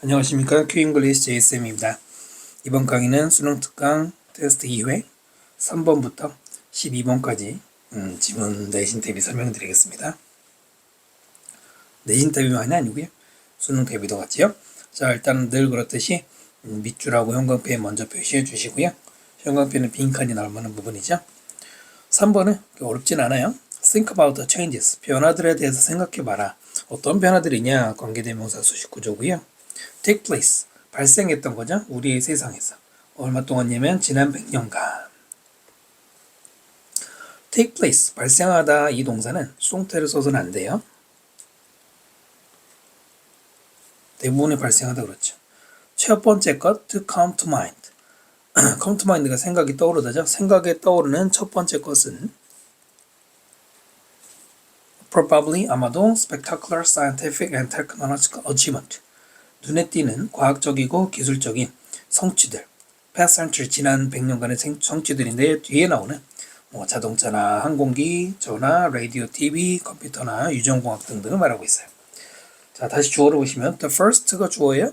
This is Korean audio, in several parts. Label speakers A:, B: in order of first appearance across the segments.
A: 안녕하십니까. 큐잉글리시 JSM입니다. 이번 강의는 수능 특강 테스트 2회 3번부터 12번까지 지문 내신 대비 설명드리겠습니다. 내신 대비만이 아니고요. 수능 대비도 같지요. 자, 일단 늘 그렇듯이 밑줄하고 형광펜 먼저 표시해 주시고요. 형광펜은 빈칸이 나올 만한 부분이죠. 3번은 어렵진 않아요. Think about the changes. 변화들에 대해서 생각해봐라. 어떤 변화들이냐? 관계대명사 수식구조고요. Take place. 발생했던 거죠. 우리의 세상에서. 얼마 동안이냐면 지난 100년간. Take place. 발생하다 이 동사는 수동태를 써서는 안 돼요. 대부분이 발생하다 그렇죠. 첫 번째 것, to come to mind. come to mind가 생각이 떠오르다죠. 생각에 떠오르는 첫 번째 것은 probably 아마도 spectacular scientific and technological achievement. 눈에 띄는 과학적이고 기술적인 성취들. past century 지난 100년간의 성취들인데 뒤에 나오는 자동차나 항공기, 전화, 라디오, TV, 컴퓨터나 유전공학 등등을 말하고 있어요. 자, 다시 주어를 보시면 the first가 주어예요.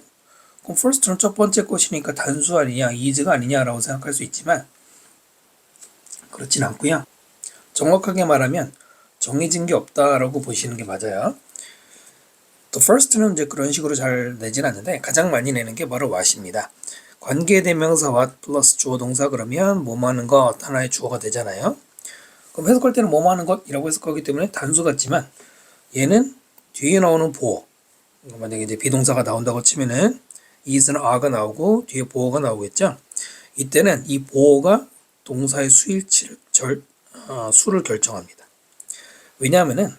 A: 그럼 first는 첫 번째 것이니까 단수 아니냐, is가 아니냐라고 생각할 수 있지만 그렇진 않고요. 정확하게 말하면 정해진 게 없다라고 보시는 게 맞아요. the first는 이제 그런 식으로 잘 내진 않는데 가장 많이 내는 게 바로 what입니다. 관계대명사 what 플러스 주어 동사 그러면 뭐뭐 하는 것 하나의 주어가 되잖아요. 그럼 해석할 때는 뭐뭐 하는 것이라고 해석하기 때문에 단수 같지만 얘는 뒤에 나오는 보어, 만약에 이제 비동사가 나온다고 치면은 is는 are가 나오고 뒤에 보어가 나오겠죠. 이때는 이 보어가 동사의 수일치를 수를 결정합니다. 왜냐하면은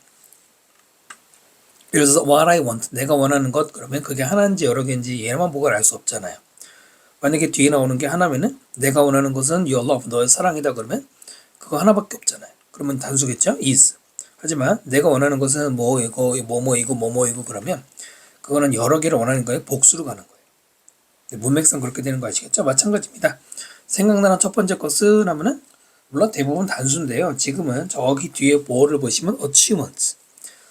A: 예를 들어서 what I want, 내가 원하는 것 그러면 그게 하나인지 여러 개인지 얘만 보고 알 수 없잖아요. 만약에 뒤에 나오는 게 하나면은 내가 원하는 것은 your love, 너의 사랑이다 그러면 그거 하나밖에 없잖아요. 그러면 단수겠죠? is. 하지만 내가 원하는 것은 뭐 이거 뭐뭐이고 그러면 그거는 여러 개를 원하는 거예요. 복수로 가는 거예요. 문맥상 그렇게 되는 거 아시겠죠? 마찬가지입니다. 생각나는 첫 번째 것은 하면은 물론 대부분 단수인데요. 지금은 저기 뒤에 보어를 보시면 achievements,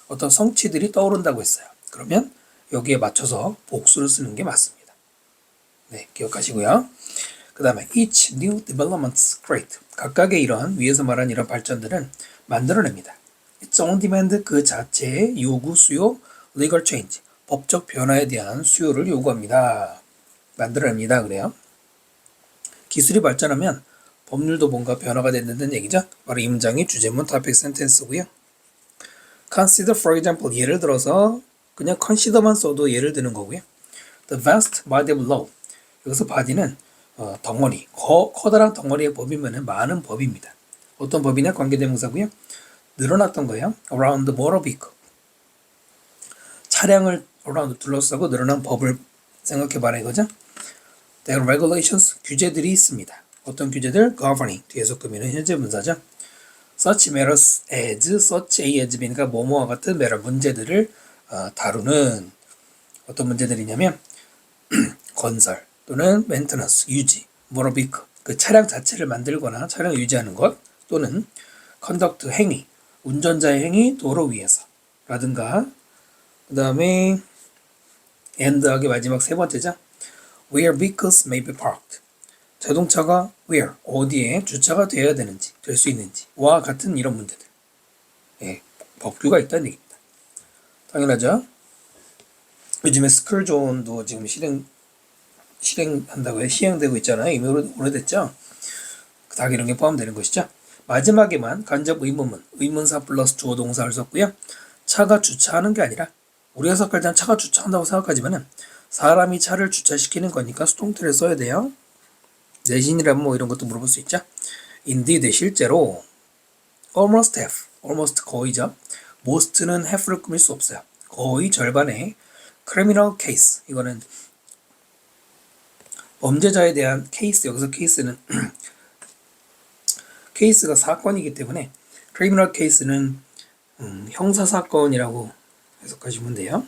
A: 어떤 성취들이 떠오른다고 했어요. 그러면 여기에 맞춰서 복수를 쓰는 게 맞습니다. 네, 기억하시고요. 그 다음에 each new developments create. 각각의 이런 위에서 말한 이런 발전들은 만들어냅니다. It's on demand 그 자체의 요구 수요 legal change. 법적 변화에 대한 수요를 요구합니다. 만들어냅니다. 그래요. 기술이 발전하면 법률도 뭔가 변화가 된다는 얘기죠. 바로 이 문장이 주제문 topic sentence고요. Consider for example. 예를 들어서 그냥 consider만 써도 예를 드는 거고요. The vast body of law. 여기서 body는 덩어리, 커다란 덩어리의 법이면 많은 법입니다. 어떤 법이냐? 관계대명사고요. 늘어났던 거예요. Around the motor vehicle. 차량을 around 둘러싸고 늘어난 법을 생각해봐라 이거죠. There are regulations, 규제들이 있습니다. 어떤 규제들? Governing, 뒤에서 끄면 현재 분사죠. Such matters as, such a as be니까 뭐뭐와 같은 matter, 문제들을 다루는 어떤 문제들이냐면 건설 또는 maintenance, 유지, motor vehicle, 그 차량 자체를 만들거나 차량을 유지하는 것 또는 conduct, 행위, 운전자의 행위 도로 위에서 라든가 그 다음에 end하기 마지막 세 번째죠. Where vehicles may be parked. 자동차가 where, 어디에 주차가 되어야 되는지, 될 수 있는지 와 같은 이런 문제들. 예, 법규가 있다는 얘기입니다. 당연하죠. 요즘에 스쿨존도 지금 실행한다고요? 시행되고 있잖아요. 이미 오래됐죠? 다 이런 게 포함되는 것이죠. 마지막에만 간접 의문문, 의문사 플러스 주어 동사를 썼고요. 차가 주차하는 게 아니라 우리가 생각할 때는 차가 주차한다고 생각하지만은 사람이 차를 주차시키는 거니까 수동태를 써야 돼요. 내신이라면 뭐 이런 것도 물어볼 수 있죠. Indeed, 실제로 almost half, almost 거의죠. most는 half를 꾸밀 수 없어요. 거의 절반의 criminal case, 이거는 범죄자에 대한 케이스, 여기서 케이스는 케이스가 사건이기 때문에 criminal case는 형사사건이라고 해석하시면 돼요.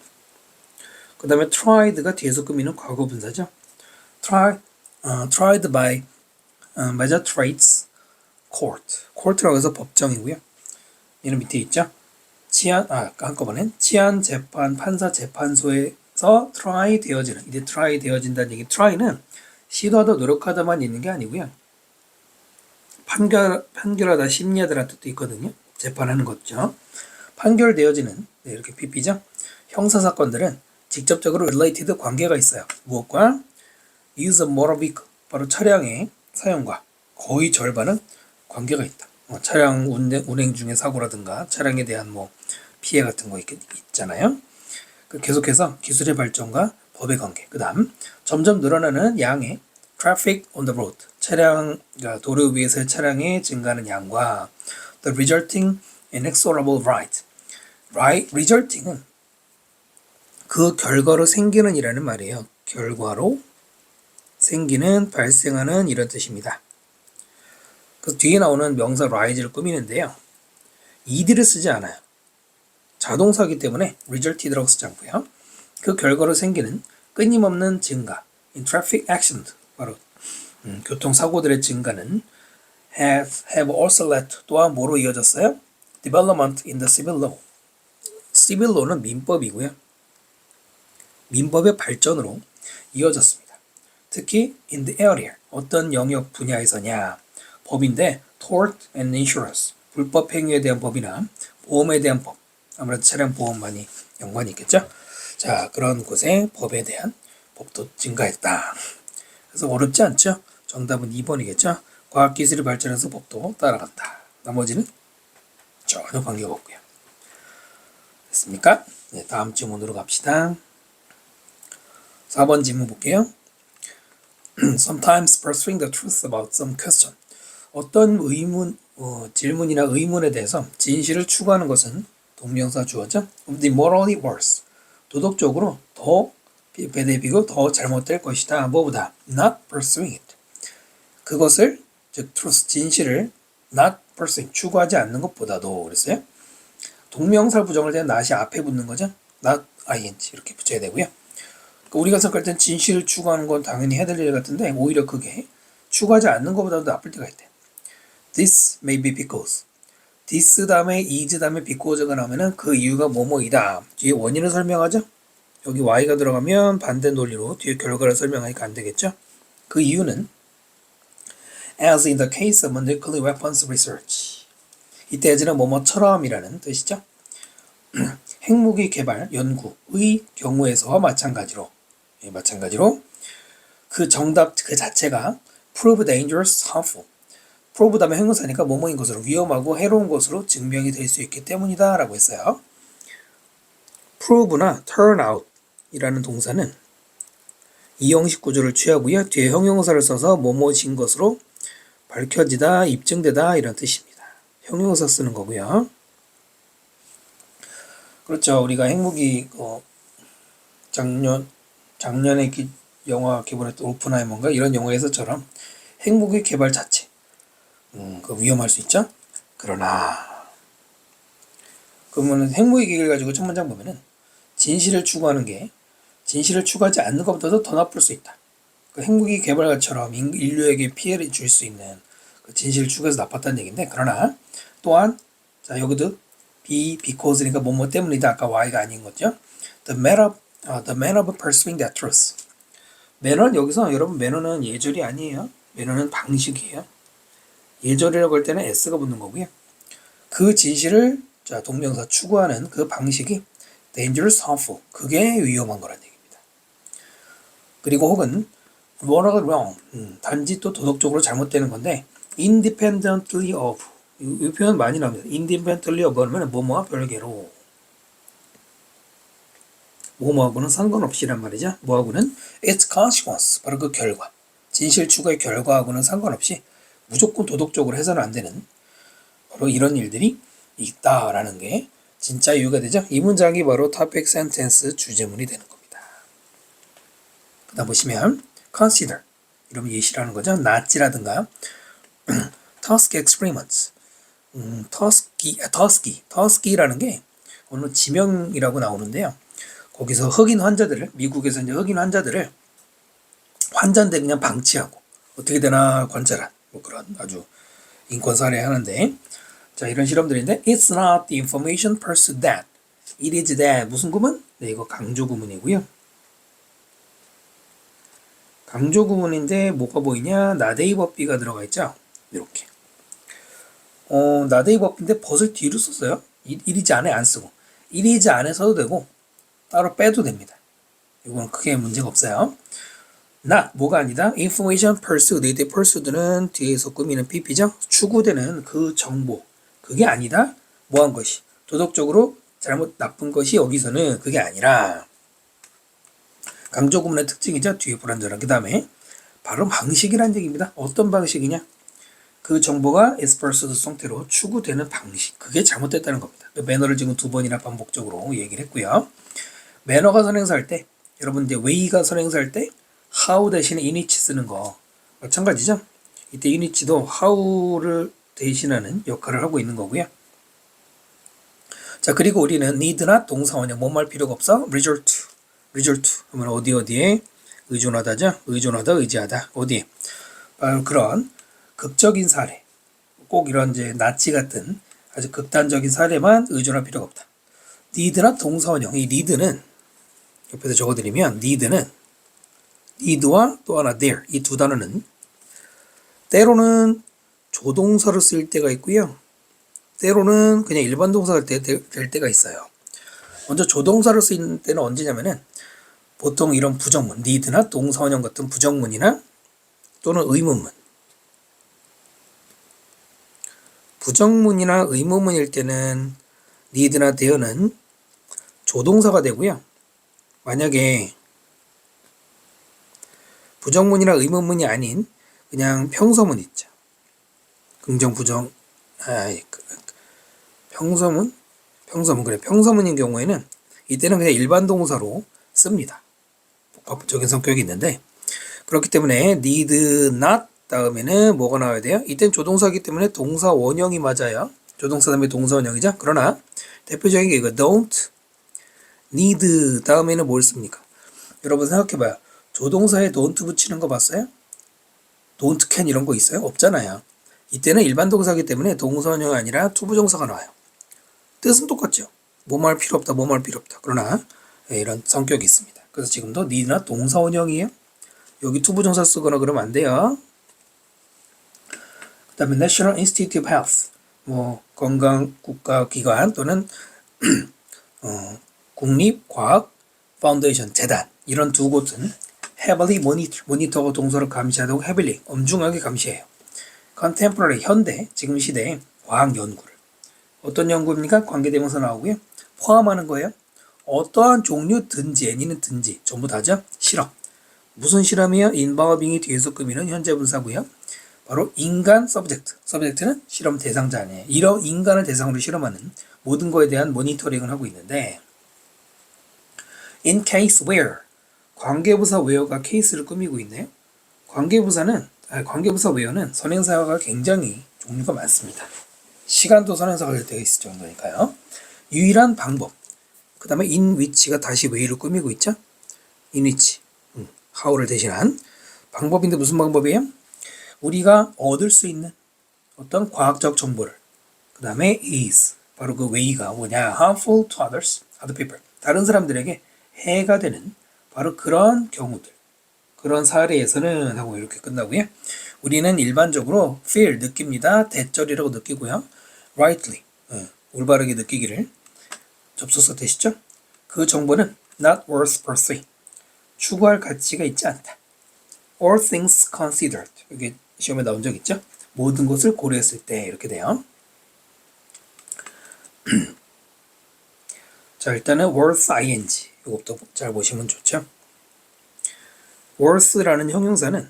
A: 그 다음에 tried가 뒤에서 꾸미는 과거분사죠. tried by magistrates court. court라고 해서 법정이고요. 얘는 밑에 있죠. 한꺼번에 치안 재판 판사 재판소의 그래서 try 되어지는, 이제 try 되어진다는 얘기. try는 시도하다 노력하다만 있는 게 아니고요. 판결하다 심리하다라는 뜻도 있거든요. 재판하는 거죠. 판결되어지는, 네, 이렇게 PP죠. 형사사건들은 직접적으로 related 관계가 있어요. 무엇과? use of motor vehicle, 바로 차량의 사용과 거의 절반은 관계가 있다. 차량 운행 중에 사고라든가 차량에 대한 뭐 피해 같은 거 있잖아요. 계속해서 기술의 발전과 법의 관계. 그 다음 점점 늘어나는 양의 traffic on the road, 차량, 그러니까 도로 위에서의 차량의 증가하는 양과 the resulting inexorable right. resulting은 그 결과로 생기는 이라는 말이에요. 결과로 생기는, 발생하는 이런 뜻입니다. 그래서 뒤에 나오는 명사 rise를 꾸미는데요. ed를 쓰지 않아요. 자동사기 때문에 resulted라고 쓰지 않고요. 그 결과로 생기는 끊임없는 증가, in traffic accident, 바로 교통사고들의 증가는 have also led, 또한 뭐로 이어졌어요? development in the civil law. civil law는 민법이고요. 민법의 발전으로 이어졌습니다. 특히 in the area, 어떤 영역 분야에서냐? 법인데 tort and insurance, 불법 행위에 대한 법이나 보험에 대한 법, 아무래도 차량 보험 많이 연관이 있겠죠? 자, 그런 곳에 법에 대한 법도 증가했다. 그래서 어렵지 않죠? 정답은 2번이겠죠? 과학기술이 발전해서 법도 따라간다. 나머지는 전혀 관계가 없고요. 됐습니까? 네, 다음 질문으로 갑시다. 4번 질문 볼게요. Sometimes pursuing the truth about some question. 어떤 질문이나 의문에 대해서 진실을 추구하는 것은 동명사 주어죠. The morally worse. 도덕적으로 더 배대비고 더 잘못될 것이다. 뭐보다? Not pursuing it. 그것을, 즉 truth, 진실을 not pursuing, 추구하지 않는 것보다도 그랬어요. 동명사 부정을 된 not이 앞에 붙는 거죠. not ing 이렇게 붙여야 되고요. 우리가 생각할 땐 진실을 추구하는 건 당연히 해야 될 일 같은데 오히려 그게 추구하지 않는 것보다도 나쁠 때가 있대. This may be because. this 다음에 is 다음에 because가 나오면은 그 이유가 뭐뭐이다. 뒤에 원인을 설명하죠. 여기 y가 들어가면 반대 논리로 뒤에 결과를 설명하니까 안 되겠죠. 그 이유는 as in the case of nuclear weapons research. 이때에는 뭐뭐처럼이라는 뜻이죠. 핵무기 개발 연구의 경우에서와 마찬가지로 그 정답 그 자체가 prove dangerous, harmful. prove 다음에 형용사니까 뭐뭐인 것으로, 위험하고 해로운 것으로 증명이 될 수 있기 때문이다 라고 했어요. prove나 turn out 이라는 동사는 이 형식 구조를 취하고요. 뒤에 형용사를 써서 뭐뭐인 것으로 밝혀지다, 입증되다 이런 뜻입니다. 형용사 쓰는 거고요. 그렇죠. 우리가 핵무기 작년에 영화 개봉했던 오픈하이머인가 이런 영화에서처럼 핵무기 개발 자체 그 위험할 수 있죠. 그러나 그러면 핵무기 기계를 가지고 첫 문장 보면은 진실을 추구하지 않는 것보다도 더 나쁠 수 있다. 그 핵무기 개발처럼 인류에게 피해를 줄 수 있는 그 진실을 추구해서 나빴다는 얘기인데, 그러나 또한 자 여기도 because니까 뭐뭐 때문이다. 아까 y가 아닌 거죠. The manner of pursuing that truth. 매너는 여기서 여러분 매너는 예절이 아니에요. 매너는 방식이에요. 예절이라고 할 때는 s가 붙는 거고요. 그 진실을 자 동명사 추구하는 그 방식이 dangerous, harmful. 그게 위험한 거란 얘기입니다. 그리고 혹은 morally wrong. 단지 또 도덕적으로 잘못되는 건데 independently of. 이 표현 많이 나옵니다. independently of 하면 뭐뭐와 별개로. 뭐뭐하고는 상관없이란 말이죠. 뭐하고는 its consequence. 바로 그 결과. 진실 추구의 결과하고는 상관없이 무조건 도덕적으로 해서는 안 되는 바로 이런 일들이 있다라는 게 진짜 이유가 되죠. 이 문장이 바로 topic sentence 주제문이 되는 겁니다. 그 다음 보시면 consider 이러면 예시라는 거죠. not라든가 Tuskegee experiments 터스키라는 게 오늘 지명이라고 나오는데요. 거기서 흑인 환자들을 미국에서 이제 흑인 환자들을 환자인데 그냥 방치하고 어떻게 되나 관찰한 뭐 그런 아주 인권 사례 하는데 자 이런 실험들인데 it's not the information pursued that it is that 무슨 구문? 네 이거 강조 구문이고요. 강조 구문인데 뭐가 보이냐? 나데이 법비가 들어가 있죠? 이렇게. 나데이 법비인데 벗을 뒤로 썼어요. 이리지 않에 안 쓰고. 이리지 않에 써도 되고 따로 빼도 됩니다. 이건 크게 문제가 없어요. 뭐가 아니다. information pursued. 이때 pursued는 뒤에서 꾸미는 pp죠. 추구되는 그 정보. 그게 아니다. 뭐한 것이. 도덕적으로 잘못 나쁜 것이 여기서는 그게 아니라 강조 구문의 특징이죠. 뒤에 불완전한. 그 다음에 발음 방식이란 얘기입니다. 어떤 방식이냐? 그 정보가 is pursued 형태로 추구되는 방식. 그게 잘못됐다는 겁니다. 매너를 지금 2번이나 반복적으로 얘기를 했고요. 매너가 선행사할 때 여러분 이제 way가 선행사할 때 how 대신에 in which 쓰는 거 마찬가지죠. 이때 in which도 how를 대신하는 역할을 하고 있는 거고요. 자, 그리고 우리는 need not 동사 원형 뭐할 필요가 없어. resort 하면 어디에 의존하다죠. 의존하다, 의지하다. 어디에? 바로 그런 극적인 사례. 꼭 이런 이제 나치 같은 아주 극단적인 사례만 의존할 필요가 없다. need not 동사 원형. 이 need는 옆에서 적어드리면 need와 또 하나 there 이 두 단어는 때로는 조동사로 쓰일 때가 있고요. 때로는 그냥 일반 동사가 될 때가 있어요. 먼저 조동사로 쓰이는 때는 언제냐면은 보통 이런 부정문, need나 동사원형 같은 부정문이나 또는 의문문. 부정문이나 의문문일 때는 need나 there는 조동사가 되고요. 만약에 부정문이나 의문문이 아닌 그냥 평서문 있죠. 긍정, 부정, 평서문인 경우에는 이때는 그냥 일반 동사로 씁니다. 복합적인 성격이 있는데 그렇기 때문에 need not 다음에는 뭐가 나와야 돼요? 이때는 조동사이기 때문에 동사 원형이 맞아요. 조동사 다음에 동사 원형이죠. 그러나 대표적인 게 이거 don't need 다음에는 뭘 씁니까? 여러분 생각해봐요. 조동사에 don't 붙이는 거 봤어요? don't can 이런 거 있어요? 없잖아요. 이때는 일반 동사이기 때문에 동사 원형이 아니라 투부정사가 나와요. 뜻은 똑같죠. 뭐할 필요 없다, 뭐할 필요 없다. 그러나 이런 성격이 있습니다. 그래서 지금도 need나 동사 원형이에요. 여기 투부정사 쓰거나 그러면 안 돼요. 그 다음에 National Institute of Health, 건강국가기관 또는 국립과학 파운데이션 재단 이런 두 곳은 heavily 모니터가 동서를 감시하고 heavily 엄중하게 감시해요. contemporary 현대 지금 시대의 과학 연구를 어떤 연구입니까? 관계대명사 나오고요. 포함하는 거예요. 어떠한 종류든지 애니는 든지 전부 다죠. 실험. 무슨 실험이요? involving이 뒤에서 꾸미는 현재 분사고요. 바로 인간 서브젝트. 서브젝트는 실험 대상자 아니에요. 이런 인간을 대상으로 실험하는 모든 거에 대한 모니터링을 하고 있는데 in case where 관계부사 where가 케이스를 꾸미고 있네요. 관계부사 where는 선행사가 굉장히 종류가 많습니다. 시간도 선행사가 될 때가 있을 정도니까요. 유일한 방법. 그 다음에 in which가 다시 where를 꾸미고 있죠. in which, how를 대신한 방법인데 무슨 방법이에요? 우리가 얻을 수 있는 어떤 과학적 정보를 그 다음에 is 바로 그 way가 뭐냐 harmful to others, other people 다른 사람들에게 해가 되는 바로 그런 경우들 그런 사례에서는 하고 이렇게 끝나고요. 우리는 일반적으로 feel 느낍니다. 대절이라고 느끼고요. rightly 올바르게 느끼기를 접속사 되시죠? 그 정보는 not worth pursuing 추구할 가치가 있지 않다. all things considered 여기 시험에 나온 적 있죠? 모든 것을 고려했을 때 이렇게 돼요. 자 일단은 worth ing 이것부터 잘 보시면 좋죠. worth라는 형용사는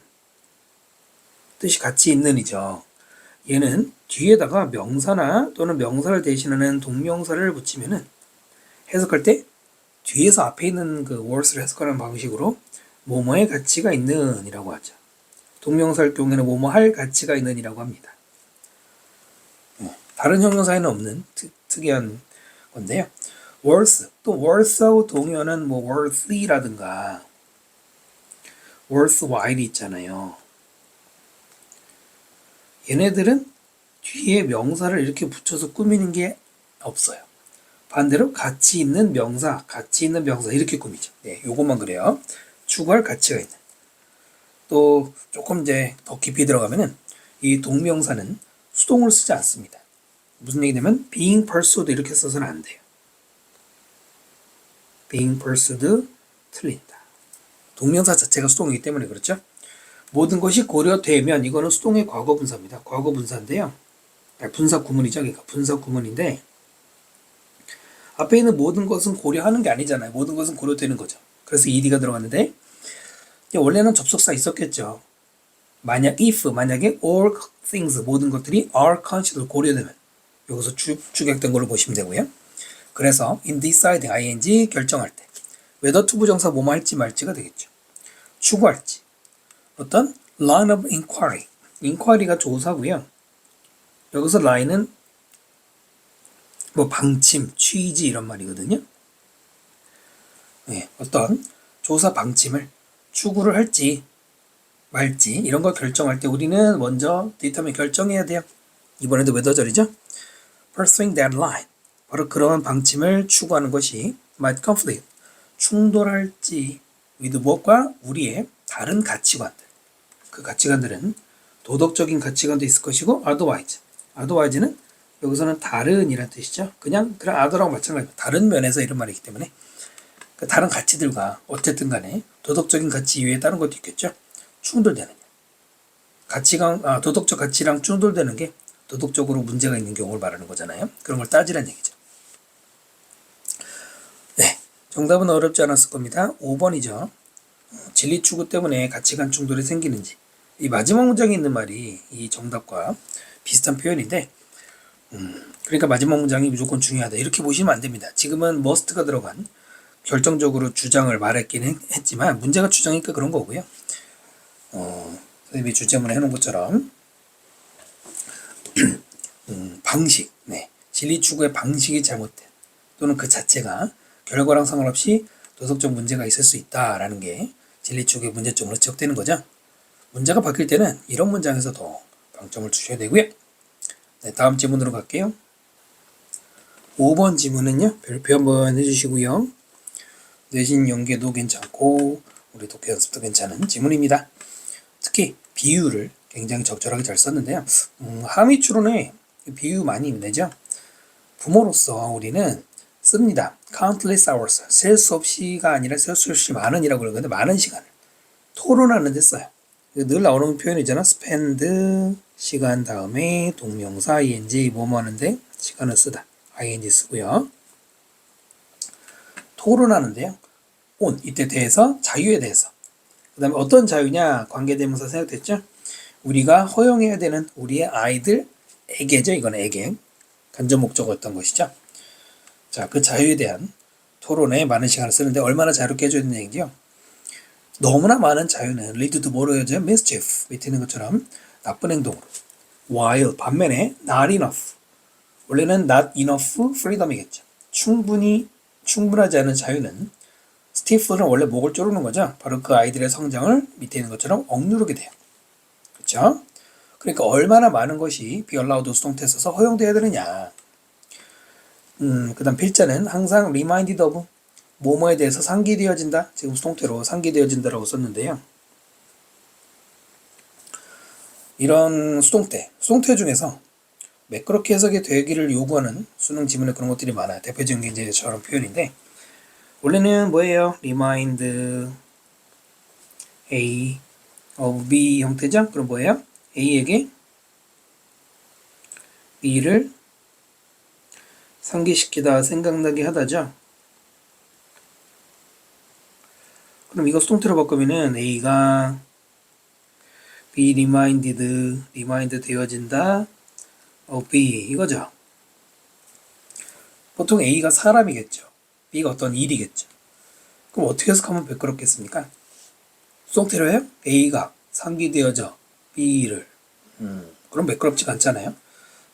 A: 뜻이 가치 있는이죠. 얘는 뒤에다가 명사나 또는 명사를 대신하는 동명사를 붙이면은 해석할 때 뒤에서 앞에 있는 그 worth를 해석하는 방식으로 뭐뭐의 가치가 있는 이라고 하죠. 동명사일 경우에는 뭐뭐 할 가치가 있는 이라고 합니다. 다른 형용사에는 없는 특이한 건데요. worth, 또 worth하고 동의어는 뭐 worthy라든가 worthwhile 있잖아요. 얘네들은 뒤에 명사를 이렇게 붙여서 꾸미는 게 없어요. 반대로 가치 있는 명사 이렇게 꾸미죠. 네, 요것만 그래요. 추구할 가치가 있는. 또 조금 이제 더 깊이 들어가면은 이 동명사는 수동을 쓰지 않습니다. 무슨 얘기냐면 being pursued 이렇게 써서는 안 돼요. being pursued 틀린다. 동명사 자체가 수동이기 때문에 그렇죠. 모든 것이 고려되면 이거는 수동의 과거 분사입니다. 과거 분사인데요. 분사 구문이죠. 그러니까 분사 구문인데 앞에 있는 모든 것은 고려하는 게 아니잖아요. 모든 것은 고려되는 거죠. 그래서 ed가 들어갔는데 원래는 접속사 있었겠죠. 만약에 all things 모든 것들이 are considered 고려되면 여기서 주격된 걸로 보시면 되고요. 그래서 in decide ing 결정할 때 whether to 부정사 뭐뭐 할지 말지가 되겠죠. 추구할지 어떤 line of inquiry inquiry가 조사고요. 여기서 line은 뭐 방침, 취지 이런 말이거든요. 네, 어떤 조사 방침을 추구를 할지 말지 이런 걸 결정할 때 우리는 먼저 determine 결정해야 돼요. 이번에도 whether절이죠. pursuing that line 바로 그러한 방침을 추구하는 것이 might conflict 충돌할지 with 무엇과 우리의 다른 가치관들 그 가치관들은 도덕적인 가치관도 있을 것이고 otherwise는 여기서는 다른이란 뜻이죠. 그냥 other랑 마찬가지로 다른 면에서 이런 말이기 때문에 그 다른 가치들과 어쨌든 간에 도덕적인 가치 이외에 다른 것도 있겠죠. 충돌되느냐 도덕적 가치랑 충돌되는 게 도덕적으로 문제가 있는 경우를 말하는 거잖아요. 그런 걸 따지란 얘기죠. 네, 정답은 어렵지 않았을 겁니다. 5번이죠. 진리 추구 때문에 가치관 충돌이 생기는지 이 마지막 문장에 있는 말이 이 정답과 비슷한 표현인데 그러니까 마지막 문장이 무조건 중요하다 이렇게 보시면 안 됩니다. 지금은 must가 들어간 결정적으로 주장을 말했긴 했지만 문제가 주장이니까 그런 거고요. 선생님이 주제문에 해놓은 것처럼 방식, 진리 추구의 방식이 잘못된 또는 그 자체가 결과랑 상관없이 도덕적 문제가 있을 수 있다라는 게 진리 추구의 문제점으로 지적되는 거죠. 문제가 바뀔 때는 이런 문장에서 더 방점을 두셔야 되고요. 네, 다음 지문으로 갈게요. 5번 지문은요. 별표 한번 해주시고요. 내신 연계도 괜찮고 우리 독해 연습도 괜찮은 지문입니다. 특히 비유를 굉장히 적절하게 잘 썼는데요. 함의 추론에 비유 많이 내죠. 부모로서 우리는 씁니다. countless hours, 셀 수 없이가 아니라 셀 수 없이 많은이라고 그러는데 많은 시간을 토론하는 데 써요. 늘 나오는 표현이잖아. spend 시간 다음에 동명사 ing 뭐뭐 하는데 시간을 쓰다. ing 쓰고요. 토론하는데요. on 이때 대해서 자유에 대해서 그 다음에 어떤 자유냐 관계대명사 생각됐죠? 우리가 허용해야 되는 우리의 아이들에게죠. 이건 에게 간접 목적어였던 것이죠. 자, 그 자유에 대한 토론에 많은 시간을 쓰는데 얼마나 자유롭게 해줘야 되는 얘기죠. 너무나 많은 자유는 lead to 뭐로 해야죠? mischief 밑에 있는 것처럼 나쁜 행동으로 while 반면에 not enough 원래는 not enough freedom이겠죠. 충분하지 않은 자유는 스티프는 원래 목을 조르는 거죠. 바로 그 아이들의 성장을 밑에 있는 것처럼 억누르게 돼요. 그렇죠? 그러니까 얼마나 많은 것이 be allowed 수동태 써서 허용되어야 되느냐. 그 다음 필자는 항상 reminded of 뭐뭐에 대해서 상기되어진다. 지금 수동태로 상기되어진다라고 썼는데요. 이런 수동태 중에서 매끄럽게 해석이 되기를 요구하는 수능 지문에 그런 것들이 많아요. 대표적인 게 이제 저런 표현인데 원래는 뭐예요? remind A of B 형태죠? 그럼 뭐예요? A에게 B를 상기시키다, 생각나게 하다죠? 그럼 이거 수동태로 바꾸면은 A가 be remind 되어진다 of B 이거죠? 보통 A가 사람이겠죠. B가 어떤 일이겠죠. 그럼 어떻게 해석하면 매끄럽겠습니까? 수동태로 해요? A가 상기되어져 B를 그럼 매끄럽지가 않잖아요.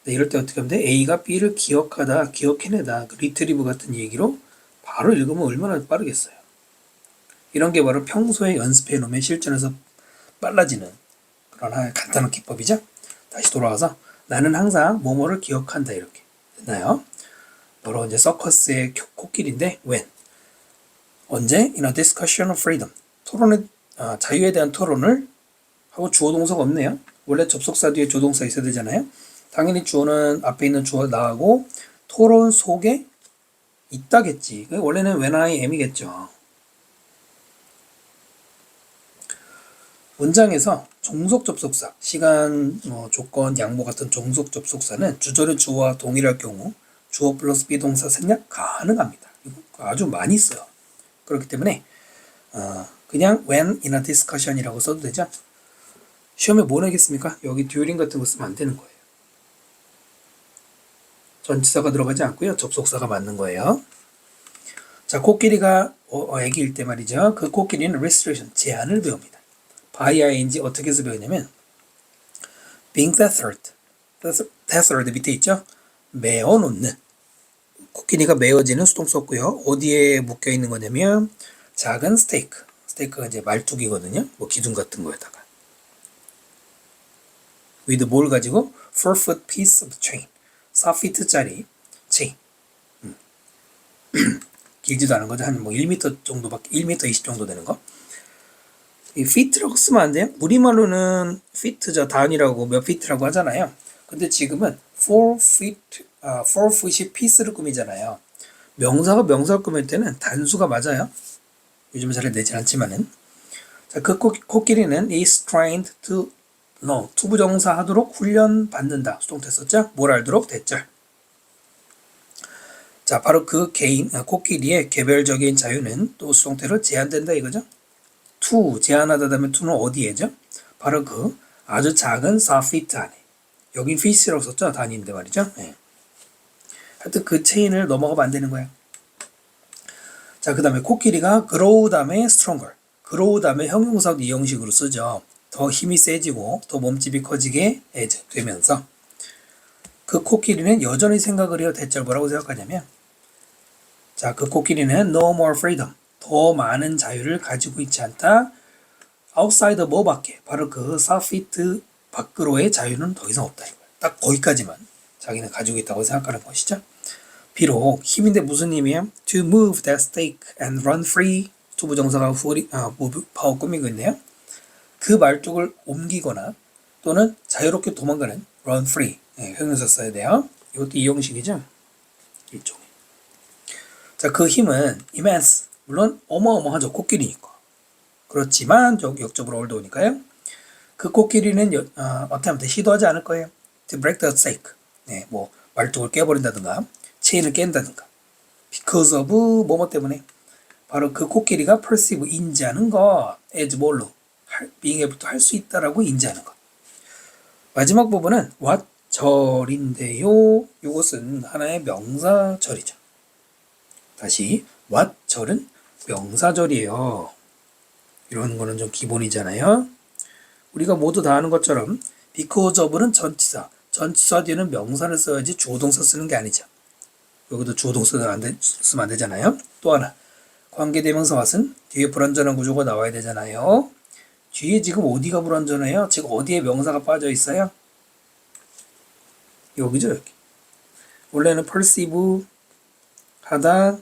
A: 네, 이럴 때 어떻게 하면 돼? A가 B를 기억하다, 기억해내다 그 리트리브 같은 얘기로 바로 읽으면 얼마나 빠르겠어요. 이런 게 바로 평소에 연습해 놓으면 실전에서 빨라지는 그런 간단한 기법이죠. 다시 돌아와서 나는 항상 뭐뭐를 기억한다 이렇게 됐나요? 바로 이제 서커스의 코끼리인데 when 언제? In a discussion of freedom 자유에 대한 토론을 하고 주어 동사가 없네요. 원래 접속사 뒤에 조동사 있어야 되잖아요. 당연히 주어는 앞에 있는 주어 나가고 토론 속에 있다겠지. 원래는 when I am이겠죠. 문장에서 종속 접속사, 시간, 조건, 양보 같은 종속 접속사는 주절의 주어와 동일할 경우 주어 플러스 비동사 생략 가능합니다. 이거 아주 많이 써요. 그렇기 때문에 그냥 when in a discussion이라고 써도 되죠. 시험에 뭐 내겠습니까? 여기 during 같은 거 쓰면 안 되는 거예요. 전치사가 들어가지 않고요. 접속사가 맞는 거예요. 자, 코끼리가 애기일 때 말이죠. 그 코끼리는 restriction, 제한을 배웁니다. by ing 어떻게 해서 배우냐면 being tethered, tethered 밑에 있죠? 메어놓는. 코끼리가 메어지는 수동 썼고요. 어디에 묶여있는 거냐면 작은 스테이크, 스테이크가 이제 말뚝이거든요. 뭐 기둥 같은 거에다가 with 뭘 가지고 4-foot piece of chain, 4feet짜리 체인. 길지도 않은 거죠. 한 뭐 1m 정도밖에, 1m 20 정도 되는 거. 이 feet라고 쓰면 안 돼요? 우리말로는 feet죠. 단위라고 몇 feet라고 하잖아요. 근데 지금은 4feet이 piece를 꾸미잖아요. 명사가 명사를 꾸밀 때는 단수가 맞아요. 요즘은 잘 내지 않지만은. 자, 그 코끼리는 is trained to know, 투부정사 하도록 훈련 받는다. 수동태 썼죠? 뭘 알도록? 대절. 자, 바로 그 개인, 코끼리의 개별적인 자유는 또 수동태로 제한된다 이거죠? to, 제한하다 다음에 to는 어디에죠? 바로 그 아주 작은 4feet 안에. 여긴 feet라고 썼죠? 단위인데 말이죠? 네. 하여튼 그 체인을 넘어가면 안 되는 거야. 자, 그 다음에 코끼리가 grow 다음에 stronger. grow 다음에 형용사 이 형식으로 쓰죠. 더 힘이 세지고 더 몸집이 커지게 as 되면서 그 코끼리는 여전히 생각을 해요. 대절 뭐라고 생각하냐면 자, 그 코끼리는 no more freedom. 더 많은 자유를 가지고 있지 않다. outside 뭐 밖에. 바로 그 4feet 밖으로의 자유는 더 이상 없다. 이거예요. 딱 거기까지만 자기는 가지고 있다고 생각하는 것이죠. 비록 힘인데 무슨 힘이에요? To move that stake and run free. 투부정사가 파워 꾸미고 있네요. 그 말뚝을 옮기거나 또는 자유롭게 도망가는 run free. 네, 형용사 써야 돼요. 이것도 이 형식이죠. 일종의. 자, 그 힘은 immense. 물론 어마어마하죠. 코끼리니까. 그렇지만 역접으로 올드오니까요. 그 코끼리는 attempt 시도하지 않을 거예요. To break the stake. 네, 뭐 말뚝을 깨버린다든가 체인을 깬다든가. Because of 뭐뭐 때문에 바로 그 코끼리가 perceive 인지하는 거 as 뭘로 being able to 할 수 있다라고 인지하는 것. 마지막 부분은 what 절인데요. 이것은 하나의 명사절이죠. 다시 what 절은 명사절이에요. 이런 거는 좀 기본이잖아요. 우리가 모두 다 아는 것처럼 because of는 전치사. 전치사 뒤에는 명사를 써야지 주어동사 쓰는 게 아니죠. 여기도 주어동사 쓰면 안 되잖아요. 또 하나 관계대명사 what은 뒤에 불완전한 구조가 나와야 되잖아요. 뒤에 지금 어디가 불완전해요? 지금 어디에 명사가 빠져 있어요? 여기죠, 여기. 원래는 perceive 하다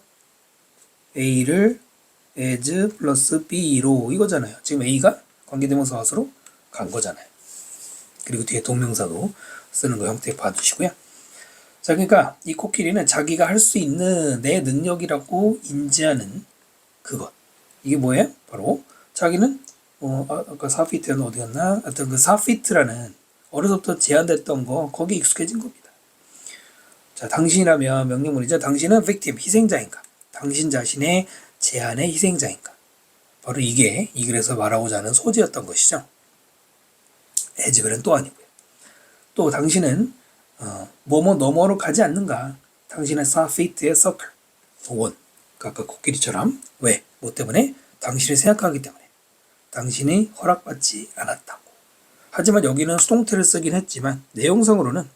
A: A를 as 플러스 B로 이거잖아요. 지금 A가 관계대명사 what으로 간 거잖아요. 그리고 뒤에 동명사도 쓰는 거 형태 봐두시고요. 자, 그러니까 이 코끼리는 자기가 할 수 있는 내 능력이라고 인지하는 그것. 이게 뭐예요? 바로 자기는 아까 4피트는 어디였나? 하여튼 그 4피트라는 어려서부터 제한됐던 거 거기에 익숙해진 겁니다. 자, 당신이라면 명령문이죠. 당신은 victim, 희생자인가? 당신 자신의 제한의 희생자인가? 바로 이게 이 글에서 말하고자 하는 소지였던 것이죠. 에즈글은 또 아니고요. 또 당신은 뭐뭐 너머로 가지 않는가? 당신의 4피트의 서클, 원. 아까 코끼리처럼 왜? 뭐 때문에? 당신이 생각하기 때문에. 당신이 허락받지 않았다고. 하지만 여기는 수동태를 쓰긴 했지만 내용상으로는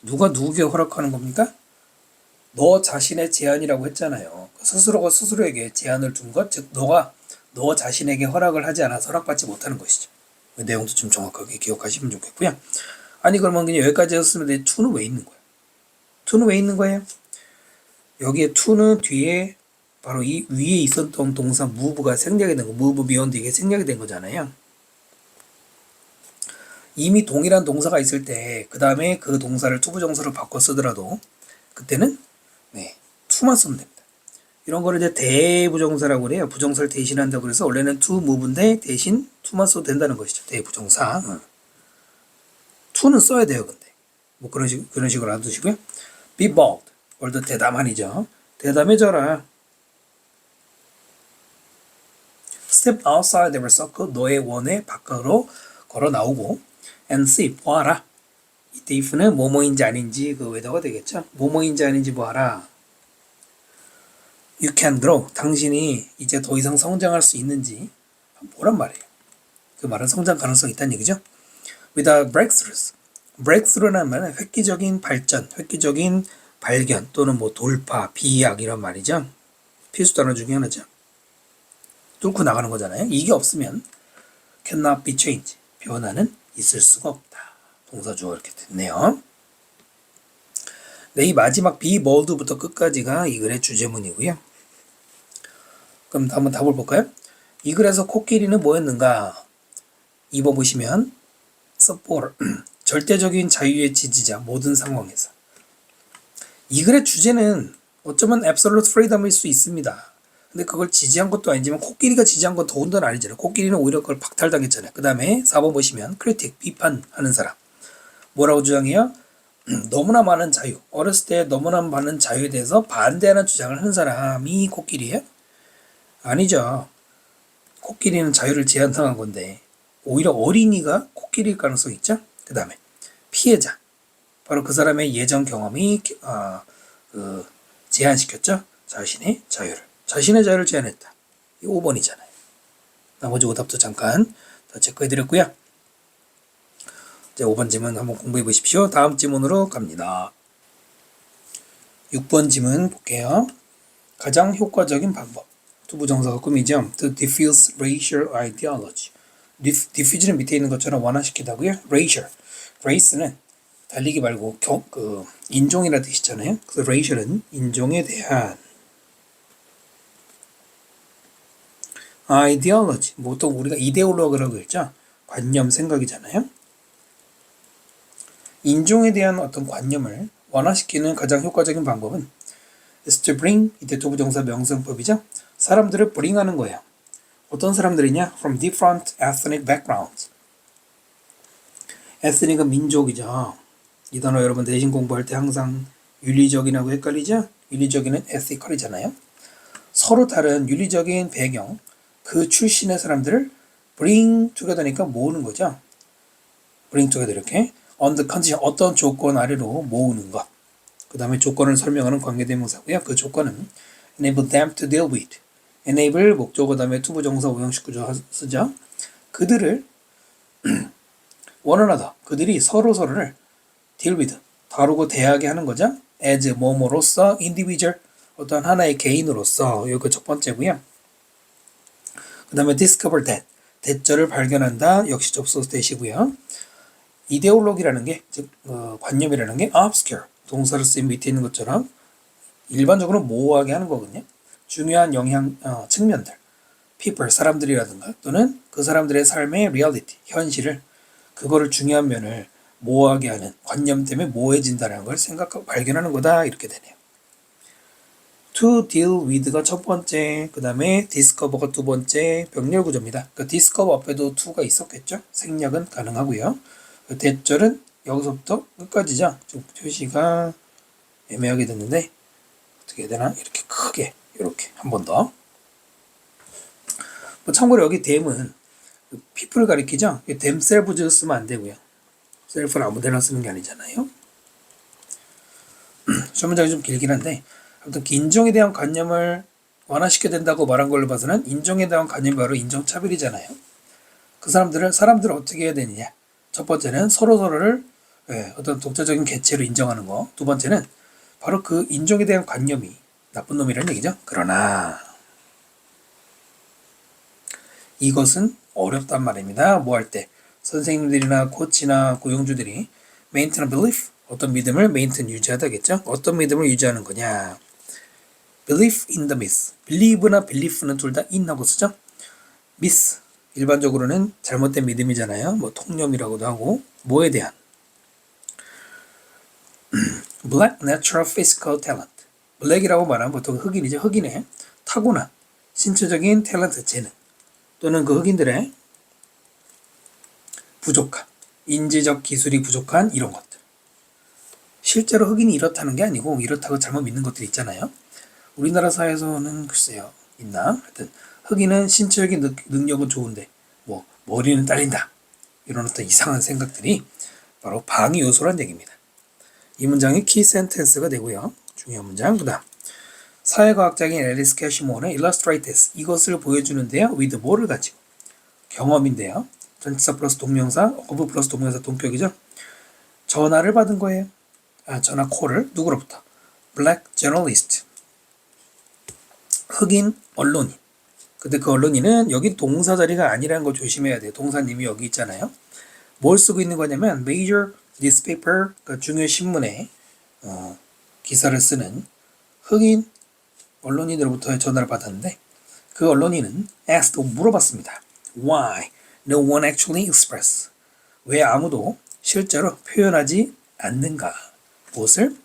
A: 누가 누구에게 허락하는 겁니까? 너 자신의 제한이라고 했잖아요. 스스로가 스스로에게 제한을 둔 것, 즉 너가 너 자신에게 허락을 하지 않아서 허락받지 못하는 것이죠. 그 내용도 좀 정확하게 기억하시면 좋겠고요. 아니 그러면 그냥 여기까지 했으면 내 to는 왜 있는 거야? to는 왜 있는 거예요? 여기에 to는 뒤에 바로 이 위에 있었던 동사 move가 생략이 된 거, move beyond 이게 생략이 된 거잖아요. 이미 동일한 동사가 있을 때 그 다음에 그 동사를 투부정사로 바꿔 쓰더라도 그때는 네, to만 쓰면 됩니다. 이런 거를 이제 대부정사라고 그래요. 부정사를 대신한다고 그래서 원래는 to move인데 대신 to만 써도 된다는 것이죠. 대부정사. to는 써야 돼요. 근데 뭐 그런 식으로 알아두시고요. be bold. 오늘도 대담한이죠. 대담해져라. step outside their circle. 너의 원의 바깥으로 걸어 나오고 and see. 보아라. 이때 if는 뭐뭐인지 아닌지 그 웨더가 되겠죠. 뭐뭐인지 아닌지 보아라. You can grow. 당신이 이제 더 이상 성장할 수 있는지 보란 말이에요. 그 말은 성장 가능성이 있다는 얘기죠. Without breakthroughs. breakthrough라는 말은 획기적인 발전, 획기적인 발견 또는 뭐 돌파, 비약 이런 말이죠. 필수 단어 중에 하나죠. 뚫고 나가는 거잖아요. 이게 없으면 cannot be changed. 변화는 있을 수가 없다. 동사주어 이렇게 됐네요. 네, 이 마지막 be bold부터 끝까지가 이 글의 주제문이고요. 그럼 한번 답을 볼까요? 이 글에서 코끼리는 뭐였는가? 2번 보시면 support, 절대적인 자유의 지지자 모든 상황에서. 이 글의 주제는 어쩌면 absolute freedom일 수 있습니다. 근데 그걸 지지한 것도 아니지만 코끼리가 지지한 건 더군다나 아니잖아요. 코끼리는 오히려 그걸 박탈당했잖아요. 그 다음에 4번 보시면 critic, 비판하는 사람. 뭐라고 주장해요? 너무나 많은 자유, 어렸을 때 너무나 많은 자유에 대해서 반대하는 주장을 하는 사람이 코끼리예요? 아니죠. 코끼리는 자유를 제한당한 건데 오히려 어린이가 코끼리일 가능성이 있죠. 그 다음에 피해자, 바로 그 사람의 예전 경험이 제한시켰죠. 자신의 자유를 제한했다. 이 5번이잖아요. 나머지 오답도 잠깐 더 체크해드렸고요. 이제 5번 지문 한번 공부해 보십시오. 다음 지문으로 갑니다. 6번 지문 볼게요. 가장 효과적인 방법. 투부정사가 꾸미죠. To diffuse racial ideology. diffuse는 밑에 있는 것처럼 완화시키다고요. racial. race는 달리기 말고 인종이라 뜻이잖아요. 그래서 racial은 인종에 대한 ideology. 보통 우리가 이데올로그라고 했죠. 관념, 생각이잖아요. 인종에 대한 어떤 관념을 완화시키는 가장 효과적인 방법은 is to bring, 이때 투부정사 명성법이죠. 사람들을 bring하는 거예요. 어떤 사람들이냐? From different ethnic backgrounds. ethnic은 민족이죠. 이 단어 여러분 대신 공부할 때 항상 윤리적인하고 헷갈리죠? 윤리적인은 ethical이잖아요. 서로 다른 윤리적인 배경, 그 출신의 사람들을 bring together니까 모으는 거죠. bring together 이렇게 on the condition, 어떤 조건 아래로 모으는 것. 그 다음에 조건을 설명하는 관계대명사고요. 그 조건은 enable them to deal with. enable 목적어 다음에 투부정사 오형식 구조 쓰죠. 그들을 one another, 그들이 서로를 deal with, 다루고 대하게 하는 거죠. as 뭐뭐로서 individual, 어떤 하나의 개인으로서 이거 첫 번째고요. 그 다음에 discover that, 대절을 발견한다. 역시 접속 대시고요. 이데올로기라는 게, 즉 관념이라는 게 obscure, 동사를 쓰인 밑에 있는 것처럼 일반적으로 모호하게 하는 거거든요. 중요한 측면들, people, 사람들이라든가 또는 그 사람들의 삶의 reality, 현실을, 그거를 중요한 면을 모호하게 하는 관념 때문에 모호해진다는 걸 발견하는 거다. 이렇게 되네요. to deal with가 첫 번째, 그 다음에 discover가 두 번째 병렬 구조입니다. 그 discover 앞에도 to가 있었겠죠. 생략은 가능하고요. 그 대절은 여기서부터 끝까지죠. 좀 표시가 애매하게 됐는데 어떻게 해야 되나? 이렇게 크게 이렇게 한 번 더. 뭐 참고로 여기 them은 people을 가리키죠. themselves 쓰면 안 되고요. self를 아무 데나 쓰는 게 아니잖아요. 첫 문장이 좀 길긴 한데 아무튼 인종에 대한 관념을 완화시켜야 된다고 말한 걸로 봐서는 인종에 대한 관념이 바로 인종차별이잖아요. 그 사람들을 어떻게 해야 되느냐. 첫 번째는 서로를 어떤 독자적인 개체로 인정하는 거. 두 번째는 바로 그 인종에 대한 관념이 나쁜 놈이라는 얘기죠. 그러나 이것은 어렵단 말입니다. 뭐 할 때 선생님들이나 코치나 고용주들이 maintain a belief, 어떤 믿음을 maintain 유지하다겠죠. 어떤 믿음을 유지하는 거냐. belief in the myth. believe나 belief는 둘 다 in하고 쓰죠. myth, 일반적으로는 잘못된 믿음이잖아요. 뭐 통념이라고도 하고 뭐에 대한 Black natural physical talent. 블랙이라고 말하면 보통 흑인이죠. 흑인의 타고난 신체적인 탤런트 재능 또는 그 흑인들의 부족한 인지적 기술이 부족한 이런 것들. 실제로 흑인이 이렇다는 게 아니고 이렇다고 잘못 믿는 것들 있잖아요. 우리나라 사회에서는 글쎄요 있나? 하여튼 흑인은 신체적인 능력은 좋은데 뭐 머리는 딸린다 이런 어떤 이상한 생각들이 바로 방해 요소란 얘기입니다. 이 문장이 키 센텐스가 되고요. 중요한 문장. 그 다음 사회과학자인 앨리스 캐시모어는 illustrate this 이것을 보여주는데요. with 뭐를 가지고 경험인데요. 전치사 플러스 동명사 of 플러스 동명사 동격이죠. 전화를 받은 거예요. 전화 콜을 누구로부터? black journalist 흑인 언론인. 근데 그 언론인은 여기 동사 자리가 아니라는 거 조심해야 돼요. 동사님이 여기 있잖아요. 뭘 쓰고 있는 거냐면 major newspaper 그러니까 중요 신문에 기사를 쓰는 흑인 언론인으로부터 전화를 받았는데 그 언론인은 asked 물어봤습니다. Why no one actually express 왜 아무도 실제로 표현하지 않는가? 무엇을?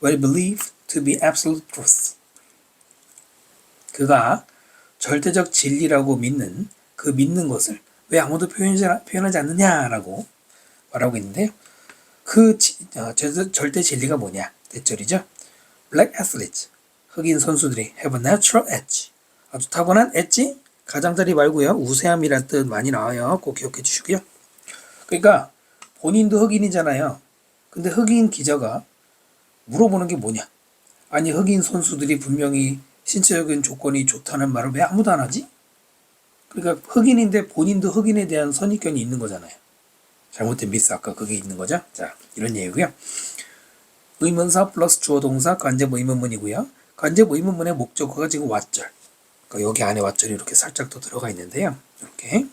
A: What believed to be absolute truth 그가 절대적 진리라고 믿는 그 믿는 것을 왜 아무도 표현하지 않느냐라고 말하고 있는데요. 그 절대 진리가 뭐냐? 대절이죠. Black athletes, 흑인 선수들이 have a natural edge, 아주 타고난 엣지, 가장자리 말고요. 우세함이란 뜻 많이 나와요. 꼭 기억해 주시고요. 그러니까 본인도 흑인이잖아요. 근데 흑인 기자가 물어보는 게 뭐냐? 아니 흑인 선수들이 분명히 신체적인 조건이 좋다는 말을 왜 아무도 안 하지? 그러니까 흑인인데 본인도 흑인에 대한 선입견이 있는 거잖아요. 잘못된 미스 아까 그게 있는 거죠. 자, 이런 얘기고요. 의문사 플러스 주어 동사 관제부 의문문이고요. 관제부 의문문의 목적어가 지금 왓절. 그러니까 여기 안에 왓절이 이렇게 살짝 더 들어가 있는데요. 이렇게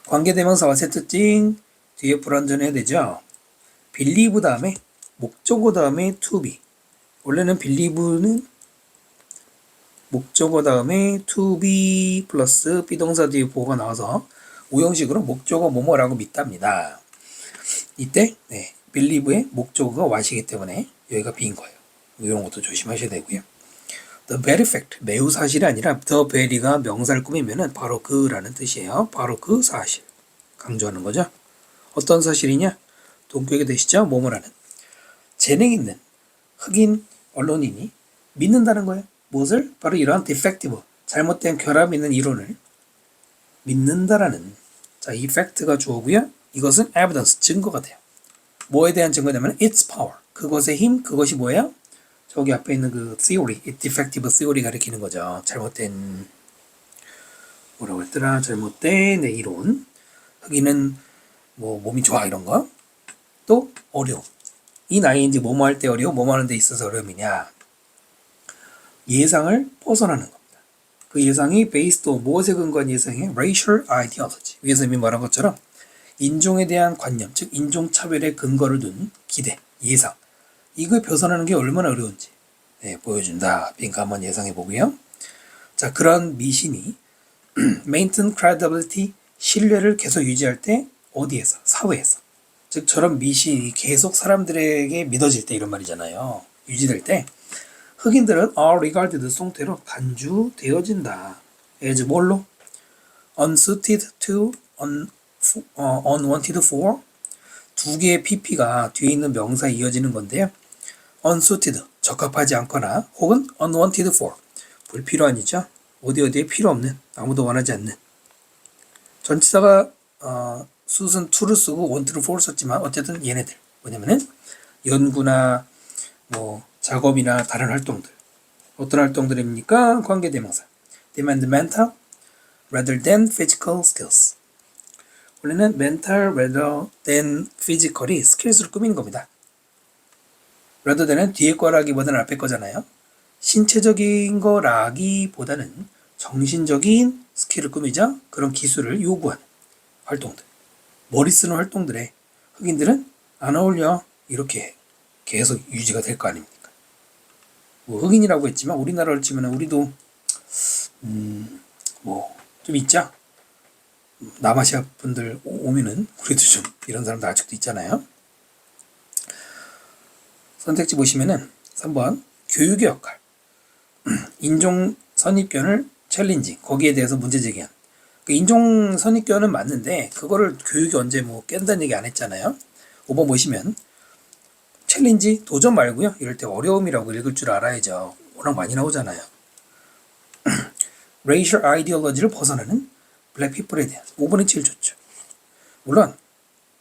A: 관계대명사와 세트찡 뒤에 불완전해야 되죠. believe 다음에 목적어 다음에 to be. 원래는 believe는 목적어 다음에 to be 플러스 비동사 뒤에 보호가 나와서 오형식으로 목적어 뭐뭐라고 믿답니다. 이때 believe의 목적어가 what이기 때문에 여기가 be인 거예요. 이런 것도 조심하셔야 되고요. The very fact, 매우 사실이 아니라 the very가 명사를 꾸미면은 바로 그라는 뜻이에요. 바로 그 사실. 강조하는 거죠. 어떤 사실이냐? 동격이 되시죠? 뭐뭐라는. 재능 있는 흑인 언론인이 믿는다는 거예요. 무엇을? 바로 이러한 defective, 잘못된 결함 있는 이론을 믿는다라는 자, 이 팩트가 주어고요. 이것은 evidence, 증거가 돼요. 뭐에 대한 증거냐면 its power, 그것의 힘, 그것이 뭐예요? 저기 앞에 있는 그 theory, defective theory 가리키는 거죠. 잘못된 뭐라고 했더라? 잘못된 이론. 흑인은 뭐 몸이 좋아 이런 거. 또 어려움. 이 나이인지 뭐뭐 할 때 어려움, 뭐뭐 하는 데 있어서 어려움이냐. 예상을 벗어나는 겁니다. 그 예상이 based on 무엇에 근거한 예상이에요? racial ideology. 위에서 이미 말한 것처럼 인종에 대한 관념, 즉 인종차별에 근거를 둔 기대, 예상. 이걸 벗어나는 게 얼마나 어려운지 보여준다. 그러니까 한번 예상해 보고요. 자, 그런 미신이 maintain credibility, 신뢰를 계속 유지할 때 어디에서? 사회에서. 즉 저런 미신이 계속 사람들에게 믿어질 때 이런 말이잖아요. 유지될 때 흑인들은 are regarded 송태로 간주되어진다. as 뭘로? unsuited to, unwanted for. 두 개의 pp가 뒤에 있는 명사에 이어지는 건데요. unsuited, 적합하지 않거나 혹은 unwanted for, 불필요한이죠. 어디에 필요 없는, 아무도 원하지 않는. 전치사가 suit은 to를 쓰고 wanted를 for를 썼지만 어쨌든 얘네들 뭐냐면은 연구나 뭐 작업이나 다른 활동들. 어떤 활동들입니까? 관계대명사. demand mental rather than physical skills. 원래는 mental rather than physical이 skills를 꾸미는 겁니다. rather than은 뒤에 거라기보다는 앞에 거잖아요. 신체적인 거라기보다는 정신적인 스킬을 꾸미자 그런 기술을 요구하는 활동들. 머리 쓰는 활동들에 흑인들은 안 어울려. 이렇게 계속 유지가 될 거 아닙니까? 뭐 흑인이라고 했지만 우리나라를 치면 우리도 뭐 좀 있죠. 남아시아 분들 오면은 우리도 좀 이런 사람도 아직도 있잖아요. 선택지 보시면은 3번 교육의 역할, 인종 선입견을 챌린지, 거기에 대해서 문제 제기한. 그 인종 선입견은 맞는데 그거를 교육이 언제 뭐 깬다는 얘기 안 했잖아요. 5번 보시면 챌린지 도전 말고요. 이럴 때 어려움이라고 읽을 줄 알아야죠. 워낙 많이 나오잖아요. racial ideology를 벗어나는 블랙 피플에 대한 5번이 제일 좋죠. 물론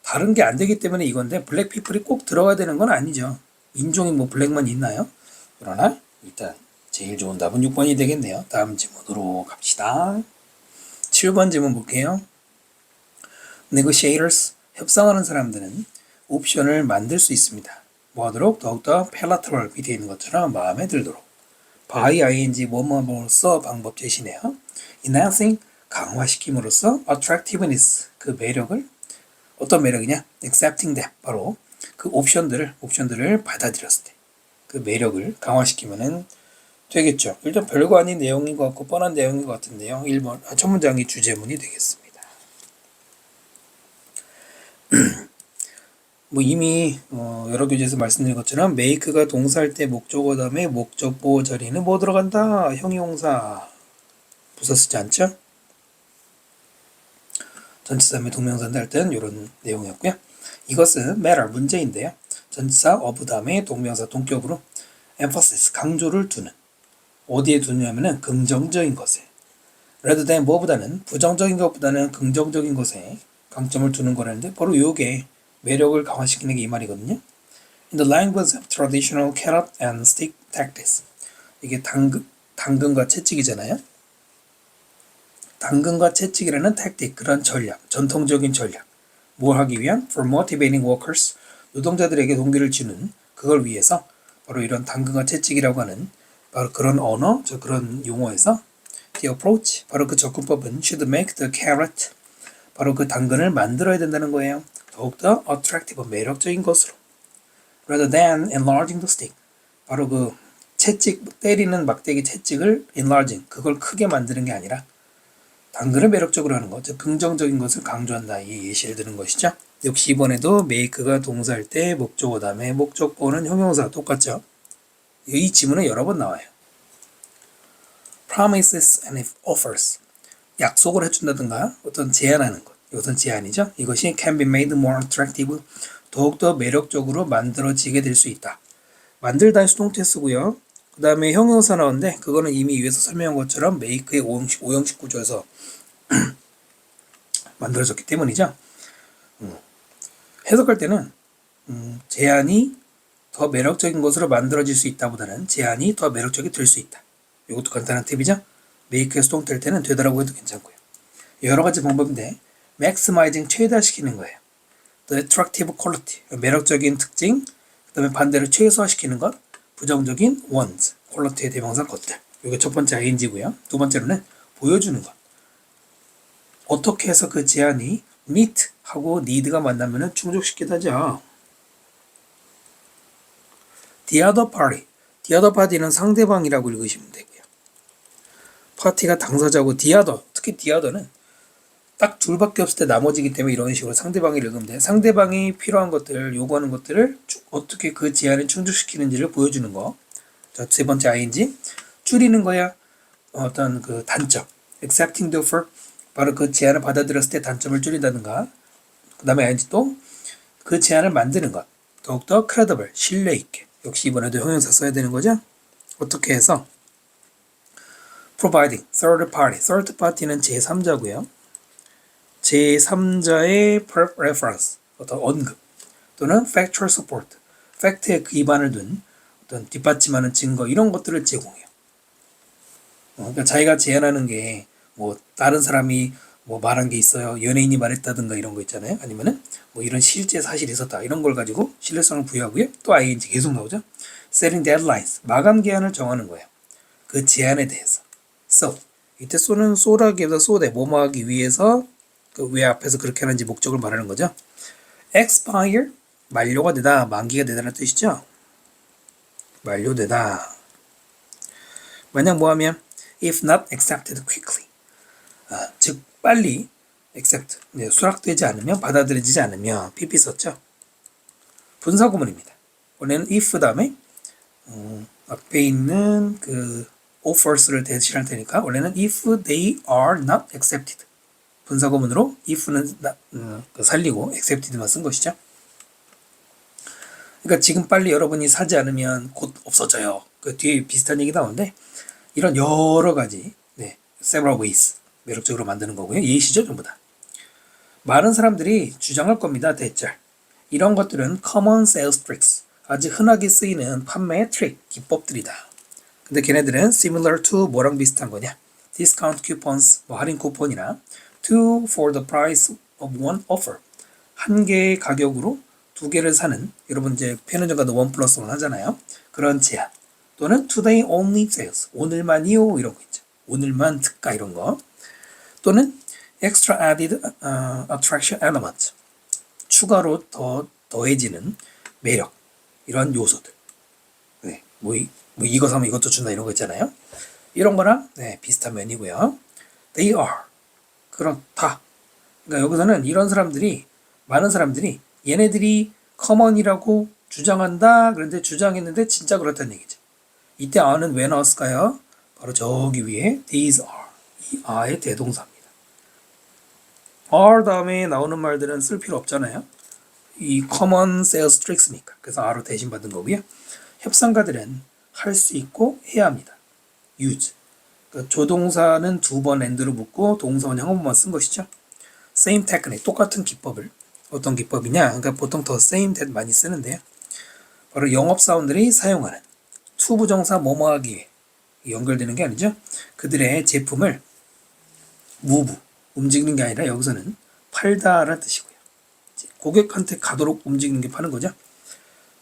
A: 다른 게 안 되기 때문에 이건데 블랙 피플이 꼭 들어가야 되는 건 아니죠. 인종이 뭐 블랙만 있나요? 그러나 일단 제일 좋은 답은 6번이 되겠네요. 다음 질문으로 갑시다. 7번 질문 볼게요. negotiators, 협상하는 사람들은 옵션을 만들 수 있습니다. 뭐 하도록? 더욱더 palatable, 밑에 있는 것처럼 마음에 들도록. by ing 뭐뭐로써 방법 제시네요. enhancing, 강화시킴으로써 attractiveness, 그 매력을, 어떤 매력이냐? accepting them, 바로 그 옵션들을 받아들였을 때 그 매력을 강화시키면은 되겠죠. 일단 별거 아닌 내용인 것 같고 뻔한 내용인 것 같은데요. 1번 첫 문장이 주제문이 되겠습니다. 뭐 이미 여러 교재에서 말씀드린 것처럼 make가 동사할 때 목적어 다음에 목적 보호 자리는 뭐 들어간다? 형용사. 부사 쓰지 않죠? 전치사 다음에 동명사인데 할 때는 이런 내용이었고요. 이것은 matter, 문제인데요. 전치사 of 다음에 동명사 동격으로 emphasis, 강조를 두는. 어디에 두냐면은 긍정적인 것에. rather than 뭐보다는 부정적인 것보다는 긍정적인 것에 강점을 두는 거라는데 바로 요게 매력을 강화시키는 게 이 말이거든요. In the language of traditional carrot and stick tactics. 이게 당근과 채찍이잖아요. 당근과 채찍이라는 tactic, 그런 전략, 전통적인 전략. 뭘 하기 위한? For motivating workers. 노동자들에게 동기를 주는 그걸 위해서 바로 이런 당근과 채찍이라고 하는 바로 그런 언어, 그런 용어에서 the approach, 바로 그 접근법은 should make the carrot, 바로 그 당근을 만들어야 된다는 거예요. 더욱더 attractive, 매력적인 것으로. rather than enlarging the stick, 바로 그 채찍, 때리는 막대기 채찍을 enlarging, 그걸 크게 만드는 게 아니라 당근을 매력적으로 하는 것, 즉 긍정적인 것을 강조한다, 이 예시를 드는 것이죠. 역시 이번에도 make가 동사일 때 목적어 다음에 목적보호는 형용사 똑같죠. 이 지문은 여러 번 나와요. promises and offers, 약속을 해준다든가 어떤 제안하는 것, 이것은 제안이죠. 이것이 can be made more attractive, 더욱더 매력적으로 만들어지게 될 수 있다. 만들다의 수동태 쓰고요. 그 다음에 형용사 나오는데 그거는 이미 위에서 설명한 것처럼 make의 오형식 구조에서 만들어졌기 때문이죠. 해석할 때는 제안이 더 매력적인 것으로 만들어질 수 있다보다는 제안이 더 매력적이 될 수 있다. 이것도 간단한 팁이죠. make의 수동태일 때는 되더라고 해도 괜찮고요. 여러 가지 방법인데 maximizing, 최다시키는 거예요. the attractive quality, 매력적인 특징, 그 다음에 반대로 최소화시키는 것, 부정적인 ones, quality의 대명사 것들. 이게 첫 번째 ing고요. 두 번째로는 보여주는 것. 어떻게 해서 그 제안이 meet 하고 need가 만나면 충족시키게 하죠. the other party, the other party는 상대방이라고 읽으시면 되고요. 파티가 당사자고 the other, 특히 the other는 딱 둘밖에 없을 때 나머지기 때문에 이런 식으로 상대방이 읽으면 돼요. 상대방이 필요한 것들을, 요구하는 것들을 어떻게 그 제안을 충족시키는지를 보여주는 거. 자, 세 번째 ing, 줄이는 거야. 어떤 그 단점, accepting the offer, 바로 그 제안을 받아들였을 때 단점을 줄인다든가. 그 다음에 ing 또 그 제안을 만드는 것, 더욱더 credible, 신뢰 있게. 역시 이번에도 형용사 써야 되는 거죠. 어떻게 해서 providing, third party는 제3자고요. 제3자의 reference, 어떤 언급, 또는 factual support, 팩트에 기반을 둔 어떤 뒷받침하는 증거, 이런 것들을 제공해요. 그러니까 자기가 제안하는 게 뭐 다른 사람이 뭐 말한 게 있어요, 연예인이 말했다든가 이런 거 있잖아요. 아니면은 뭐 이런 실제 사실이 있었다, 이런 걸 가지고 신뢰성을 부여하고요. 또 ing 계속 나오죠. setting deadlines, 마감 기한을 정하는 거예요. 그 제안에 대해서. so, 이때 so는 so라기보다 so대, 뭐뭐 하기 위해서, 그 왜 앞에서 그렇게 하는지 목적을 말하는 거죠. expire, 만료가 되다, 만기가 되다는 뜻이죠. 만료되다. 만약 뭐하면 if not accepted quickly, 즉 빨리 accept, 수락되지 않으면, 받아들여지지 않으면 PP 썼죠. 분사구문입니다. 원래는 if 다음에 앞에 있는 그 offers를 대신할 테니까 원래는 if they are not accepted. 분사구문으로 if는 살리고 accepted만 쓴 것이죠. 그러니까 지금 빨리 여러분이 사지 않으면 곧 없어져요. 그 뒤에 비슷한 얘기 나오는데 이런 여러 가지 several ways 매력적으로 만드는 거고요. 예시죠 전부 다. 많은 사람들이 주장할 겁니다. 대짤. 이런 것들은 common sales tricks. 아주 흔하게 쓰이는 판매의 트릭, 기법들이다. 근데 걔네들은 similar to 뭐랑 비슷한 거냐? discount coupons, 할인 쿠폰이나 two for the price of one offer. 한 개의 가격으로 두 개를 사는, 여러분 이제 편의점 가도 1 플러스 1 하잖아요. 그런 제한. 또는 today only sales. 오늘만이요. 이런 거 있죠. 오늘만 특가 이런 거. 또는 extra added attraction element. 추가로 더해지는 매력. 이런 요소들. 이거 사면 이것도 준다 이런 거 있잖아요. 이런 거랑 비슷한 면이고요. They are. 그렇다. 그러니까 여기서는 이런 사람들이, 많은 사람들이 얘네들이 common이라고 주장한다. 그런데 주장했는데 진짜 그렇다는 얘기죠. 이때 are는 왜 나왔을까요? 바로 저기 위에 these are. 이 are의 대동사입니다. are 다음에 나오는 말들은 쓸 필요 없잖아요. 이 common sales tricks니까. 그래서 are로 대신 받은 거고요. 협상가들은 할 수 있고 해야 합니다. use. 그러니까 조동사는 2번 and로 붙고 동사 원형 한 번만 쓴 것이죠. same technique. 똑같은 기법을. 어떤 기법이냐? 그러니까 보통 더 same that 많이 쓰는데요. 바로 영업사원들이 사용하는 to 부정사 뭐뭐하기 위해 연결되는 게 아니죠. 그들의 제품을 move, 움직이는 게 아니라 여기서는 팔다라는 뜻이고요. 고객한테 가도록 움직이는 게 파는 거죠.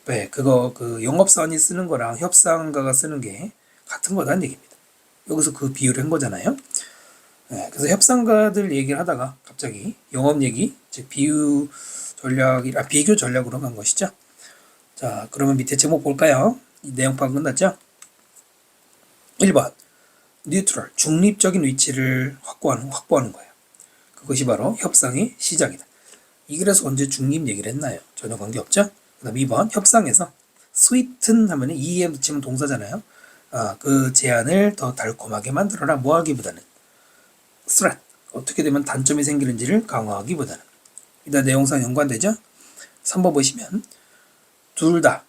A: 네, 그거 영업사원이 쓰는 거랑 협상가가 쓰는 게 같은 거다는 얘기입니다. 여기서 그 비유를 한 거잖아요. 네, 그래서 협상가들 얘기를 하다가 갑자기 영업 얘기, 즉 비교 전략으로 간 것이죠. 자, 그러면 밑에 제목 볼까요? 이 내용 파악 끝났죠? 1번 neutral, 중립적인 위치를 확보하는 거예요. 그것이 바로 협상의 시작이다. 이 글에서 언제 중립 얘기를 했나요? 전혀 관계없죠? 그 다음 2번 협상에서 sweeten 하면 EM 붙이면 동사잖아요. 그 제안을 더 달콤하게 만들어라. 뭐 하기보다는 threat, 어떻게 되면 단점이 생기는지를 강화하기보다는. 일단 내용상 연관되죠? 3번 보시면 둘 다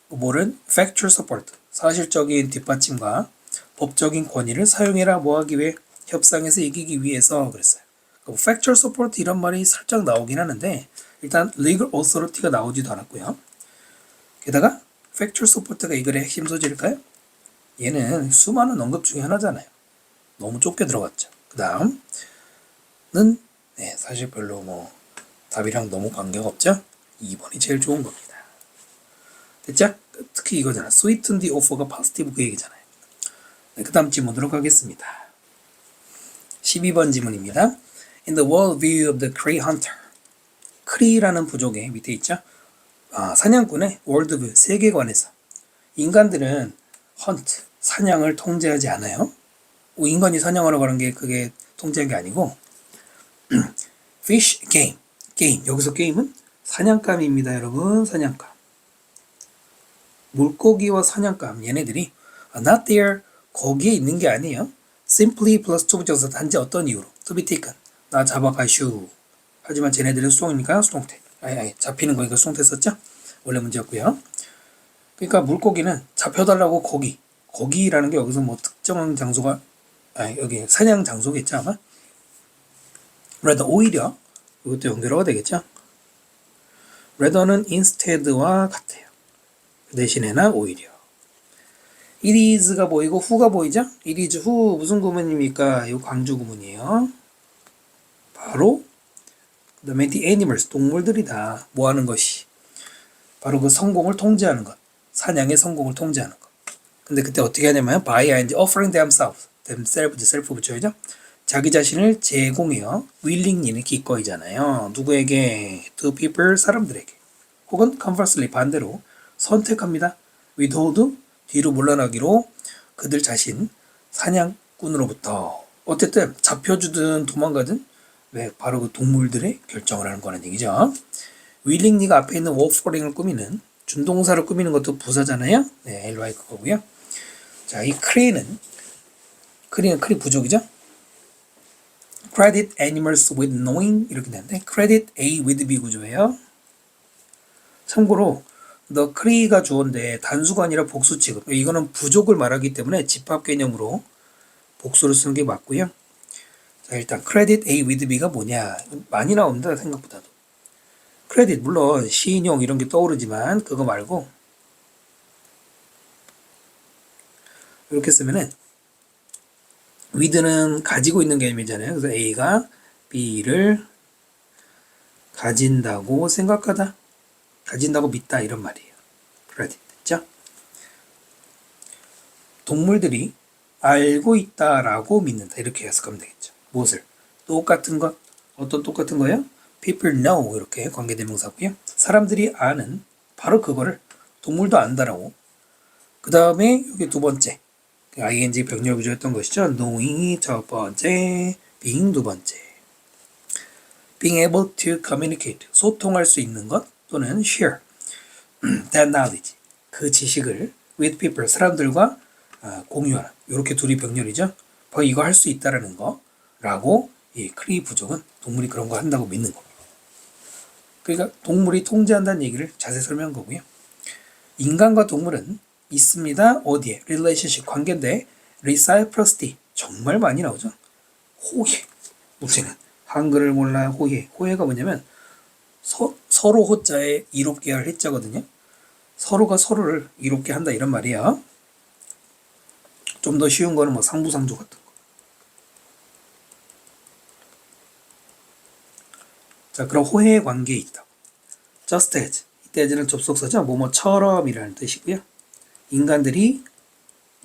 A: 뭐는 factual support, 사실적인 뒷받침과 법적인 권위를 사용해라. 뭐 하기 위해? 협상에서 이기기 위해서 그랬어요. factual support 이런 말이 살짝 나오긴 하는데 일단 legal authority가 나오지도 않았고요. 게다가 factual support가 이 글의 핵심 소재일까요? 얘는 수많은 언급 중에 하나잖아요. 너무 좁게 들어갔죠. 그 다음은 사실 별로 답이랑 너무 관계가 없죠. 2번이 제일 좋은 겁니다. 됐죠? 특히 이거잖아. sweeten the offer가 positive 그 얘기잖아요. 그 다음 질문으로 가겠습니다. 12번 질문입니다. In the world view of the Cree hunter. 크리라는 부족의 밑에 있죠. 사냥꾼의 월드뷰, 세계관에서 인간들은 hunt, 사냥을 통제하지 않아요. 인간이 사냥하러 가는 게 그게 통제한 게 아니고 fish, game. 여기서 게임은 사냥감입니다. 여러분, 사냥감. 물고기와 사냥감, 얘네들이 not there, 거기에 있는 게 아니에요. simply plus to 부정사 단지 어떤 이유로 to be taken, 나 잡아가슈. 하지만 쟤네들은 수동이니까 수동태. 잡히는 거니까 수동태 썼죠? 원래 문제였고요. 그러니까 물고기는 잡혀달라고 거기라는 게 여기서 특정한 장소가 여기 사냥 장소겠죠 아마? rather 오히려 이것도 연결어가 되겠죠? rather는 instead와 같아요. 그 대신에나 오히려. it is가 보이고 who가 보이죠? it is who 무슨 구문입니까? 이 광주 구문이에요. 바로 그 다음에 the animals, 동물들이다. 뭐 하는 것이? 바로 그 성공을 통제하는 것. 사냥의 성공을 통제하는 것. 근데 그때 어떻게 하냐면 by and offering themselves self 붙여야죠. 자기 자신을 제공해요. willingly는 기꺼이잖아요. 누구에게? to people, 사람들에게. 혹은 conversely, 반대로 선택합니다. withhold, 뒤로 물러나기로 그들 자신, 사냥꾼으로부터 어쨌든 잡혀주든 도망가든 왜 바로 그 동물들의 결정을 하는 거라는 얘기죠. willingly가 앞에 있는 work foring을 꾸미는 준동사를 꾸미는 것도 부사잖아요. 네, ly 그거고요. 자, 이 크리는 크리 부족이죠. credit animals with knowing 이렇게 되는데 credit A with B 구조예요. 참고로 the cree가 주어인데 단수가 아니라 복수 취급. 이거는 부족을 말하기 때문에 집합 개념으로 복수를 쓰는 게 맞고요. 자, 일단 credit A with B가 뭐냐? 많이 나옵니다. 생각보다도. 크레딧 물론 시인용 이런 게 떠오르지만 그거 말고 이렇게 쓰면은 with는 가지고 있는 개념이잖아요. 그래서 A가 B를 가진다고 생각하다, 가진다고 믿다 이런 말이에요. 크레딧 됐죠? 동물들이 알고 있다라고 믿는다 이렇게 해석하면 되겠죠. 무엇을? 똑같은 것. 어떤 똑같은 거예요? People know 이렇게 관계대명사고요. 사람들이 아는 바로 그거를 동물도 안다라고. 그 다음에 여기 두 번째 ing 병렬 구조였던 것이죠. knowing이 첫 번째, being 두 번째. being able to communicate 소통할 수 있는 것 또는 share that knowledge 그 지식을 with people 사람들과 공유하는 이렇게 둘이 병렬이죠. 바로 이거 할 수 있다라는 거라고 이 크리 부족은 동물이 그런 거 한다고 믿는 거. 그러니까 동물이 통제한다는 얘기를 자세히 설명한 거고요. 인간과 동물은 있습니다. 어디에? relationship 관계인데 reciprocity 정말 많이 나오죠. 호혜 문제는 한글을 몰라 호혜가 뭐냐면 서로 호자에 이롭게 할 해자거든요. 서로가 서로를 이롭게 한다 이런 말이야. 좀 더 쉬운 거는 뭐 상부상조 같은 거. 자, 그럼 호혜의 관계에 있다. just as 이때 as는 접속사죠. 뭐뭐처럼이라는 뜻이고요. 인간들이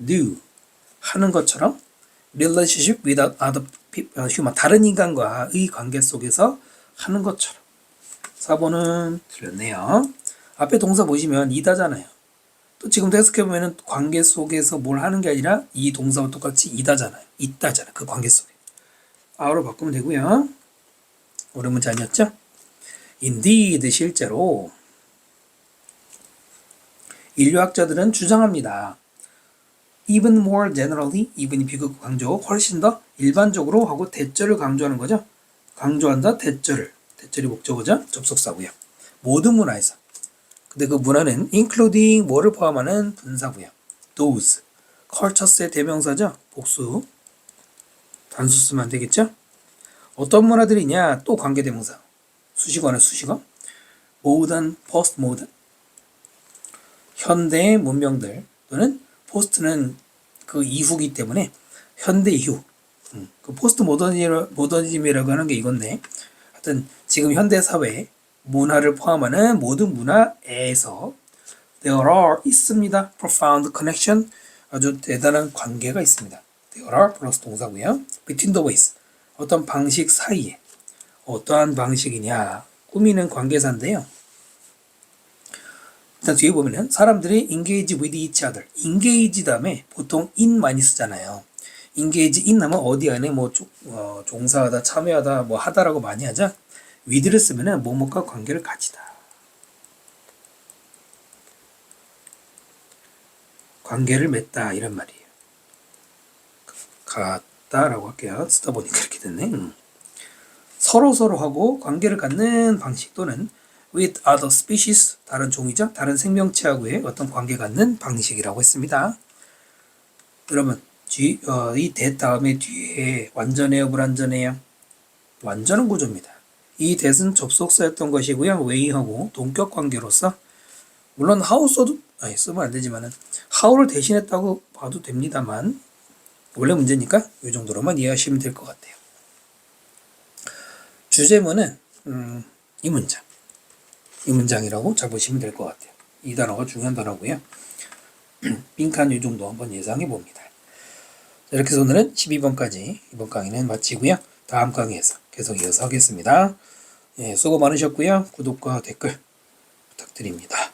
A: do 하는 것처럼 relationship with other human 다른 인간과의 관계 속에서 하는 것처럼. 4번은 틀렸네요. 앞에 동사 보시면 이다잖아요. 또 지금도 해석해보면 관계 속에서 뭘 하는 게 아니라 이 동사와 똑같이 이다잖아요. 있다잖아요. 그 관계 속에. 아로 바꾸면 되고요. 옳은 문제 아니었죠? Indeed 실제로 인류학자들은 주장합니다. Even more generally, even이 비극 강조, 훨씬 더 일반적으로 하고 대절을 강조하는 거죠. 강조한다, 대절이 목적어죠. 접속사고요. 모든 문화에서. 근데 그 문화는 including 뭐를 포함하는 분사고요. those, cultures의 대명사죠. 복수. 단수 쓰면 안 되겠죠? 어떤 문화들이냐? 또 관계대명사. 수식어나 수식어. modern, postmodern. 현대의 문명들 또는 포스트는 그 이후기 때문에 현대 이후. 그 포스트 모더니즘이라고 하는 게 이건데 하여튼 지금 현대 사회에 문화를 포함하는 모든 문화에서 there are 있습니다. profound connection 아주 대단한 관계가 있습니다. there are 플러스 동사고요. between the ways 어떤 방식 사이에 어떠한 방식이냐 꾸미는 관계사인데요. 일단 뒤에 보면은 사람들이 engage with each other engage 다음에 보통 in 많이 쓰잖아요. engage in 하면 어디 안에 뭐 종사하다 참여하다 뭐 하다라고 많이 하죠. with를 쓰면은 뭐뭐과 관계를 가지다. 관계를 맺다 이런 말이에요. 같다라고 할게요. 쓰다 보니까 이렇게 됐네. 서로하고 관계를 갖는 방식 또는 with other species 다른 종이죠. 다른 생명체하고의 어떤 관계 갖는 방식이라고 했습니다. 여러분 이 that 다음에 뒤에 완전해요 불완전해요? 완전한 구조입니다. 이 that은 접속사였던 것이고요. way하고 동격 관계로서 물론 how 쓰면 안 되지만은 how를 대신했다고 봐도 됩니다만 원래 문제니까 이 정도로만 이해하시면 될 것 같아요. 주제문은 이 문장이라고 잘 보시면 될 것 같아요. 이 단어가 중요한 단어고요. 빈칸 이 정도 한번 예상해 봅니다. 이렇게 해서 오늘은 12번까지 이번 강의는 마치고요. 다음 강의에서 계속 이어서 하겠습니다. 예, 수고 많으셨고요. 구독과 댓글 부탁드립니다.